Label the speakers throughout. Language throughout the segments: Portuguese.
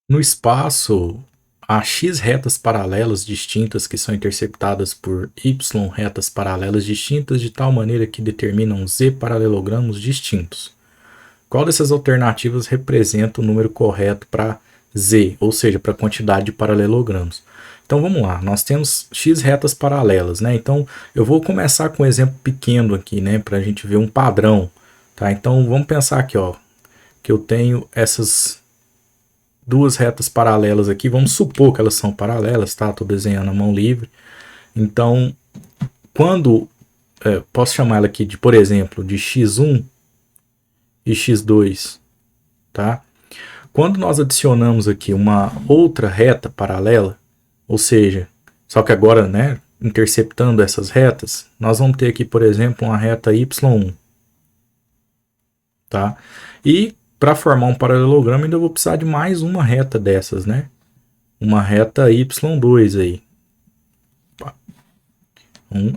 Speaker 1: No espaço, há x retas paralelas distintas que são interceptadas por y retas paralelas distintas de tal maneira que determinam z paralelogramos distintos. Qual dessas alternativas representa o número correto para z, ou seja, para a quantidade de paralelogramos? Então vamos lá, nós temos x retas paralelas, né? Então eu vou começar com um exemplo pequeno aqui, né, para a gente ver um padrão, tá? Então vamos pensar aqui, ó, que eu tenho essas duas retas paralelas aqui, vamos supor que elas são paralelas, tá? Estou desenhando a mão livre. Então, quando posso chamar ela aqui de, por exemplo, de x1 e x2, tá? Quando nós adicionamos aqui uma outra reta paralela, ou seja, só que agora, né, interceptando essas retas, nós vamos ter aqui, por exemplo, uma reta y1, tá? E para formar um paralelogramo ainda vou precisar de mais uma reta dessas, né? Uma reta y2 aí.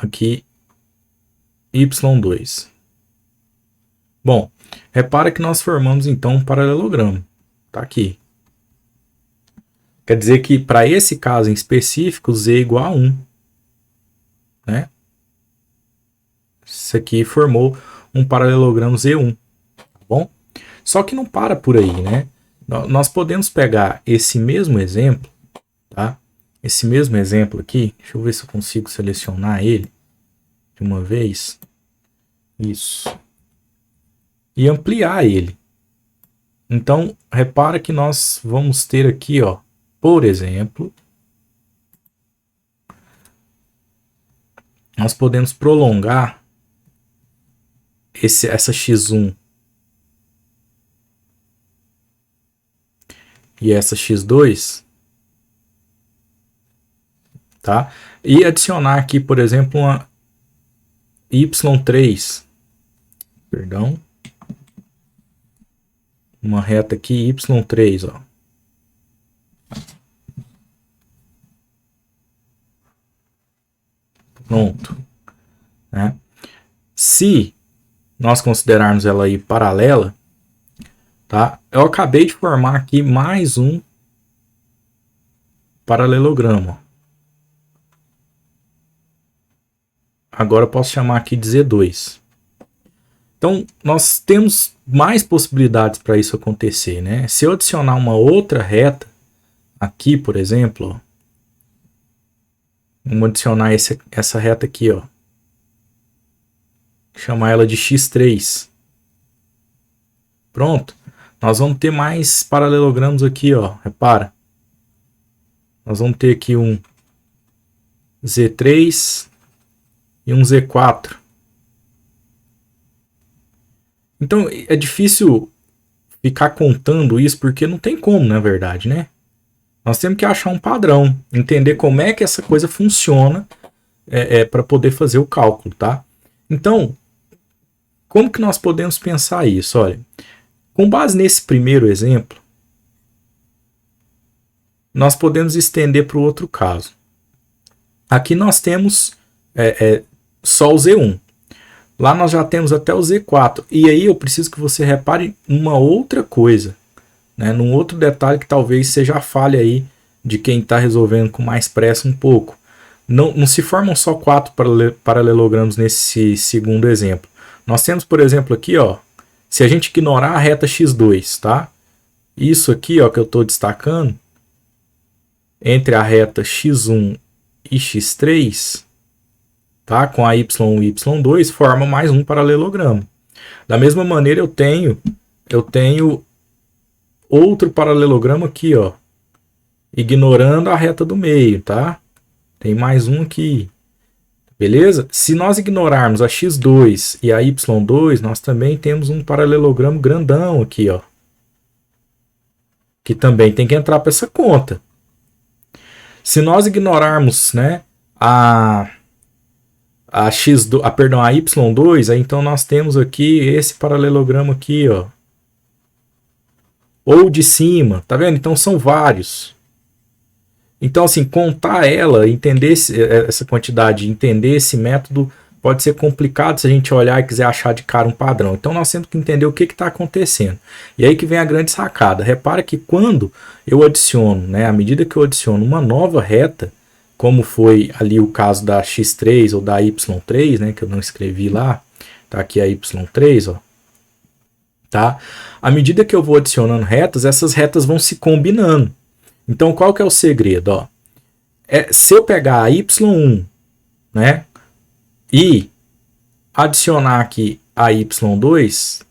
Speaker 1: Aqui y2. Bom, repara que nós formamos então um paralelogramo. Tá aqui. Quer dizer que para esse caso em específico, z é igual a 1. Né? Isso aqui formou um paralelogramo Z1. Tá bom? Só que não para por aí, né? Nós podemos pegar esse mesmo exemplo, tá? Esse mesmo exemplo aqui, deixa eu ver se eu consigo selecionar ele de uma vez. Isso. E ampliar ele. Então, repara que nós vamos ter aqui, ó, por exemplo, nós podemos prolongar essa x1 e essa x2, tá? E adicionar aqui, por exemplo, uma y3, perdão, uma reta aqui y3, ó. Pronto, né? Se nós considerarmos ela aí paralela, tá? Eu acabei de formar aqui mais um paralelogramo. Agora eu posso chamar aqui de Z2. Então, nós temos mais possibilidades para isso acontecer, né? Se eu adicionar uma outra reta aqui, por exemplo, ó, vamos adicionar essa reta aqui, ó, chamar ela de x3. Pronto. Nós vamos ter mais paralelogramos aqui, ó. Repara. Nós vamos ter aqui um Z3 e um Z4. Então é difícil ficar contando isso porque não tem como, na verdade, né? Nós temos que achar um padrão, entender como é que essa coisa funciona para poder fazer o cálculo, tá? Então, como que nós podemos pensar isso? Olha, com base nesse primeiro exemplo, nós podemos estender para o outro caso. Aqui nós temos só o Z1. Lá nós já temos até o Z4. E aí eu preciso que você repare uma outra coisa, né? Num outro detalhe que talvez seja a falha aí de quem está resolvendo com mais pressa um pouco. Não se formam só 4 paralelogramos nesse segundo exemplo. Nós temos, por exemplo, aqui, ó, se a gente ignorar a reta x2, tá? Isso aqui, ó, que eu estou destacando, entre a reta x1 e x3, tá? Com a y1 e y2, forma mais um paralelogramo. Da mesma maneira, eu tenho outro paralelogramo aqui, ó, ignorando a reta do meio, tá? Tem mais um aqui. Beleza? Se nós ignorarmos a x2 e a y2, nós também temos um paralelogramo grandão aqui, ó, que também tem que entrar para essa conta. Se nós ignorarmos, né, a y2, aí então nós temos aqui esse paralelogramo aqui, ó, ou de cima, tá vendo? Então são vários. Então, assim, contar ela, entender essa quantidade, entender esse método pode ser complicado se a gente olhar e quiser achar de cara um padrão. Então nós temos que entender o que está acontecendo. E aí que vem a grande sacada. Repara que quando eu adiciono, né, à medida que eu adiciono uma nova reta, como foi ali o caso da x3 ou da y3, né, que eu não escrevi lá, tá aqui a y3, ó. Tá? À medida que eu vou adicionando retas, essas retas vão se combinando. Então qual que é o segredo, ó? Se eu pegar a y1, né, e adicionar aqui a y2,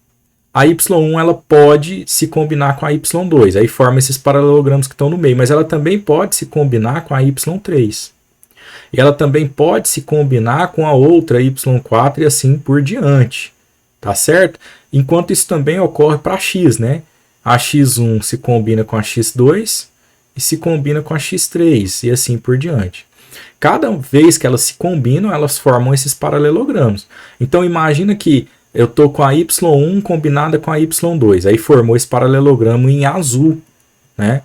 Speaker 1: a y1 ela pode se combinar com a y2, aí forma esses paralelogramas que estão no meio, mas ela também pode se combinar com a y3. E ela também pode se combinar com a outra y4 e assim por diante, tá certo? Enquanto isso também ocorre para x, né? A x1 se combina com a x2 e se combina com a x3 e assim por diante. Cada vez que elas se combinam, elas formam esses paralelogramas. Então imagina que eu estou com a y1 combinada com a y2, aí formou esse paralelogramo em azul, né?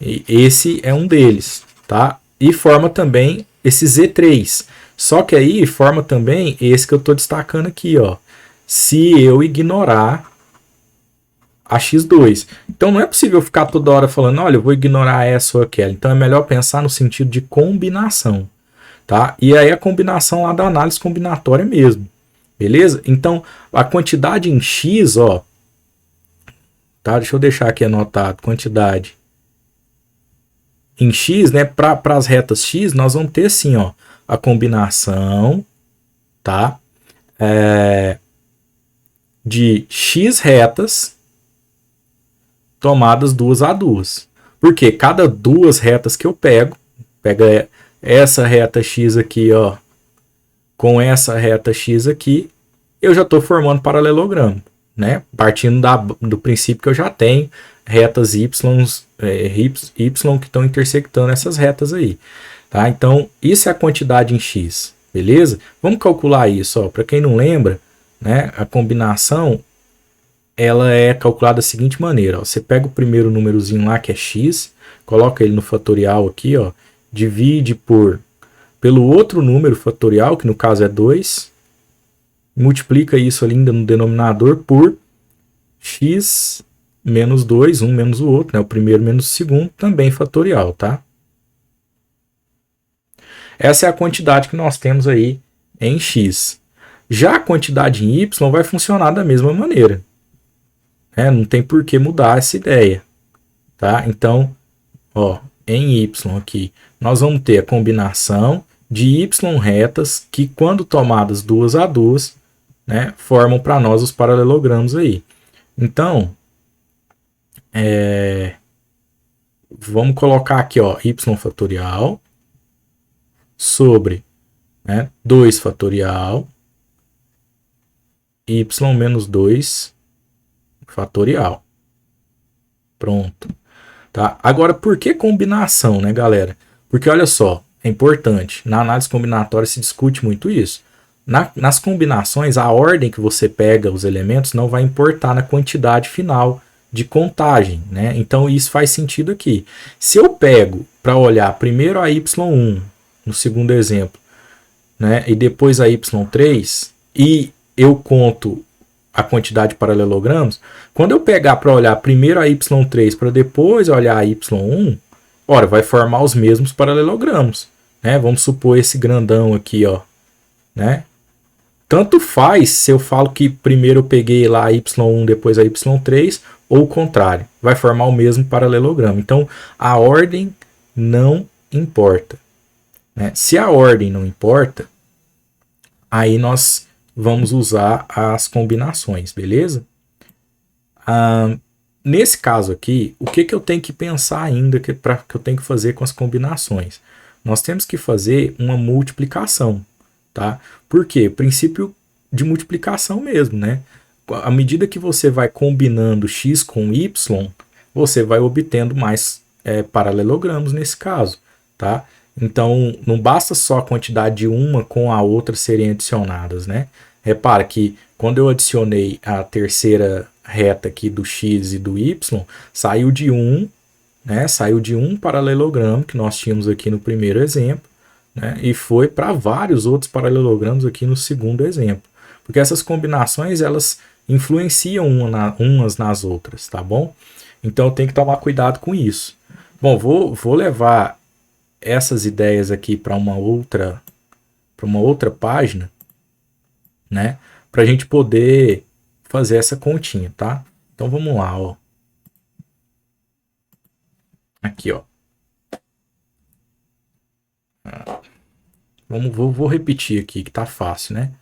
Speaker 1: E esse é um deles, tá? E forma também esse Z3. Só que aí forma também esse que eu estou destacando aqui, ó. Se eu ignorar a x2. Então não é possível ficar toda hora falando, olha, eu vou ignorar essa ou aquela. Então é melhor pensar no sentido de combinação, tá? E aí a combinação lá da análise combinatória mesmo, beleza? Então a quantidade em x, ó, tá? Deixa eu deixar aqui anotado, quantidade em x, né? Para as retas x, nós vamos ter assim, ó, a combinação, tá? De x retas tomadas duas a duas. Porque cada duas retas que eu pega essa reta x aqui, ó, com essa reta x aqui, eu já estou formando paralelogramo, né? Partindo do princípio que eu já tenho retas y que estão intersectando essas retas aí, tá? Então, isso é a quantidade em x, beleza? Vamos calcular isso, ó. Para quem não lembra, né? A combinação ela é calculada da seguinte maneira, ó. Você pega o primeiro númerozinho lá, que é x, coloca ele no fatorial aqui, ó, divide pelo outro número fatorial, que no caso é 2, multiplica isso ali no denominador por x menos 2, um menos o outro, né? O primeiro menos o segundo, também fatorial, tá? Essa é a quantidade que nós temos aí em x. Já a quantidade em y vai funcionar da mesma maneira. Não tem por que mudar essa ideia, tá? Então, ó, em y aqui, nós vamos ter a combinação de y retas que, quando tomadas duas a duas, né, formam para nós os paralelogramos aí. Então, vamos colocar aqui, ó, y fatorial sobre, né, 2 fatorial, y menos 2 fatorial. Pronto. Tá? Agora, por que combinação, né, galera? Porque, olha só, é importante. Na análise combinatória se discute muito isso. Nas combinações, a ordem que você pega os elementos não vai importar na quantidade final de contagem, né? Então, isso faz sentido aqui. Se eu pego para olhar primeiro a y1, no segundo exemplo, né, e depois a y3, e eu conto a quantidade de paralelogramos, quando eu pegar para olhar primeiro a y3 para depois olhar a y1, ora, vai formar os mesmos paralelogramos, né? Vamos supor esse grandão aqui, ó, né? Tanto faz se eu falo que primeiro eu peguei lá a y1, depois a y3, ou o contrário, vai formar o mesmo paralelogramo. Então, a ordem não importa, né? Se a ordem não importa, aí nós vamos usar as combinações, beleza? Nesse caso aqui, o que eu tenho que pensar ainda que eu tenho que fazer com as combinações? Nós temos que fazer uma multiplicação, tá? Por quê? Princípio de multiplicação mesmo, né? À medida que você vai combinando x com y, você vai obtendo mais paralelogramos nesse caso, tá? Então, não basta só a quantidade de uma com a outra serem adicionadas, né? Repara que quando eu adicionei a terceira reta aqui do x e do y, saiu de um, né? Saiu de um paralelogramo que nós tínhamos aqui no primeiro exemplo, né? E foi para vários outros paralelogramos aqui no segundo exemplo. Porque essas combinações, elas influenciam umas nas outras, tá bom? Então tem que tomar cuidado com isso. Bom, vou levar essas ideias aqui para uma outra página, né? Para a gente poder fazer essa continha, tá? Então vamos lá, ó. Aqui, ó. Vou repetir aqui que tá fácil, né?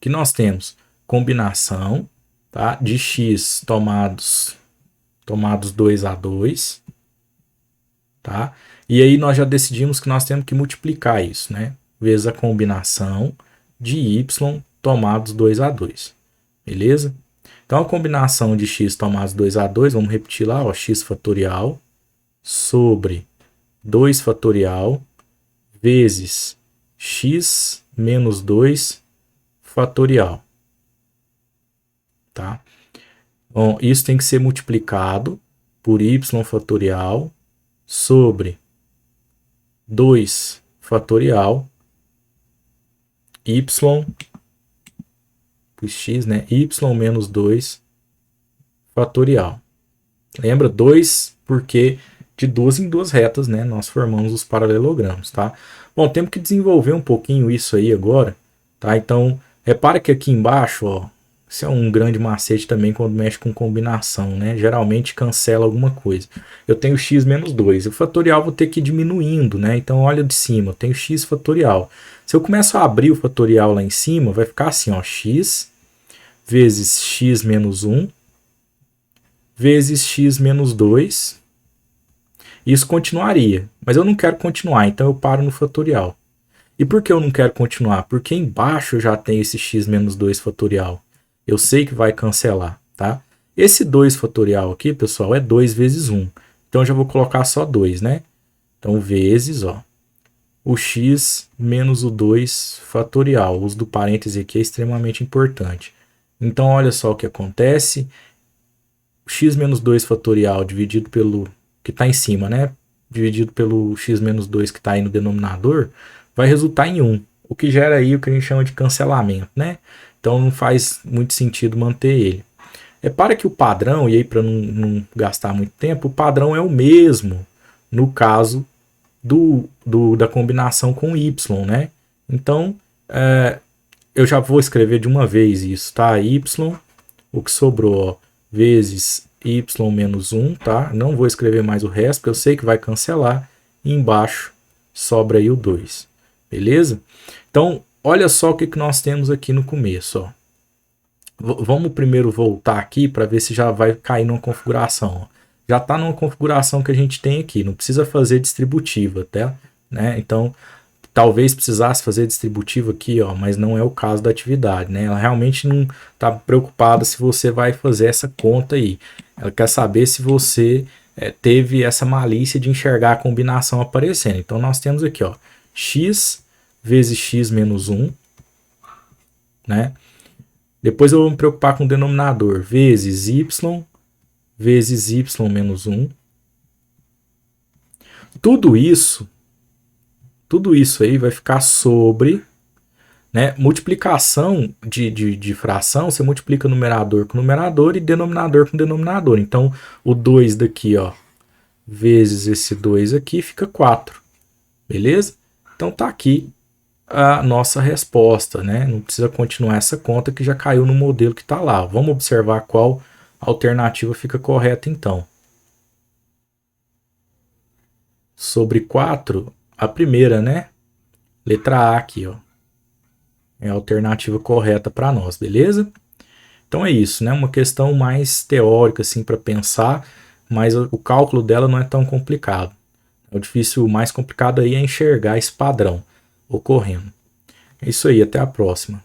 Speaker 1: Que nós temos combinação, tá? De x tomados 2 a 2, tá? E aí nós já decidimos que nós temos que multiplicar isso, né? Vezes a combinação de y tomados 2 a 2, beleza? Então a combinação de x tomados 2 a 2, vamos repetir lá, ó, x fatorial sobre 2 fatorial vezes x menos 2 fatorial, tá? Bom, isso tem que ser multiplicado por y fatorial sobre 2 fatorial y por x, né? Y menos 2 fatorial. Lembra? 2 porque de duas em duas retas, né? Nós formamos os paralelogramos, tá? Bom, temos que desenvolver um pouquinho isso aí agora, tá? Então, repara que aqui embaixo, ó, isso é um grande macete também quando mexe com combinação, né? Geralmente cancela alguma coisa. Eu tenho x menos 2. O fatorial vou ter que ir diminuindo, né? Então, olha de cima, eu tenho x fatorial. Se eu começo a abrir o fatorial lá em cima, vai ficar assim, ó, x vezes x menos 1 vezes x menos 2. Isso continuaria, mas eu não quero continuar, então eu paro no fatorial. E por que eu não quero continuar? Porque embaixo eu já tenho esse x menos 2 fatorial. Eu sei que vai cancelar, tá? Esse 2 fatorial aqui, pessoal, é 2 vezes 1. Então eu já vou colocar só 2, né? Então vezes, ó, o x menos o 2 fatorial. O uso do parêntese aqui é extremamente importante. Então olha só o que acontece. O x menos 2 fatorial dividido pelo que está em cima, né? Dividido pelo x menos 2 que está aí no denominador, vai resultar em 1. O que gera aí o que a gente chama de cancelamento, né? Então não faz muito sentido manter ele. Repara que o padrão, e aí para não gastar muito tempo, o padrão é o mesmo no caso da combinação com y, né? Então, eu já vou escrever de uma vez isso, tá? Y, o que sobrou, ó, vezes y menos 1, tá? Não vou escrever mais o resto, porque eu sei que vai cancelar. E embaixo sobra aí o 2, beleza? Então, olha só o que nós temos aqui no começo, ó. Vamos primeiro voltar aqui para ver se já vai cair numa configuração, ó. Já está numa configuração que a gente tem aqui, não precisa fazer distributiva, tá? Né? Então, talvez precisasse fazer distributiva aqui, ó, mas não é o caso da atividade, né? Ela realmente não está preocupada se você vai fazer essa conta aí. Ela quer saber se você teve essa malícia de enxergar a combinação aparecendo. Então, nós temos aqui, ó, x vezes x menos 1, né? Depois eu vou me preocupar com o denominador, vezes y menos 1. Tudo isso aí vai ficar sobre, né, multiplicação de fração, você multiplica numerador com numerador e denominador com denominador. Então, o 2 daqui, ó, vezes esse 2 aqui, fica 4. Beleza? Então, tá aqui a nossa resposta, né? Não precisa continuar essa conta que já caiu no modelo que está lá. Vamos observar qual alternativa fica correta, então. Sobre 4, a primeira, né? Letra A aqui, ó. É a alternativa correta para nós, beleza? Então é isso, né? Uma questão mais teórica, assim, para pensar, mas o cálculo dela não é tão complicado. O difícil, o mais complicado aí é enxergar esse padrão ocorrendo. É isso aí, até a próxima.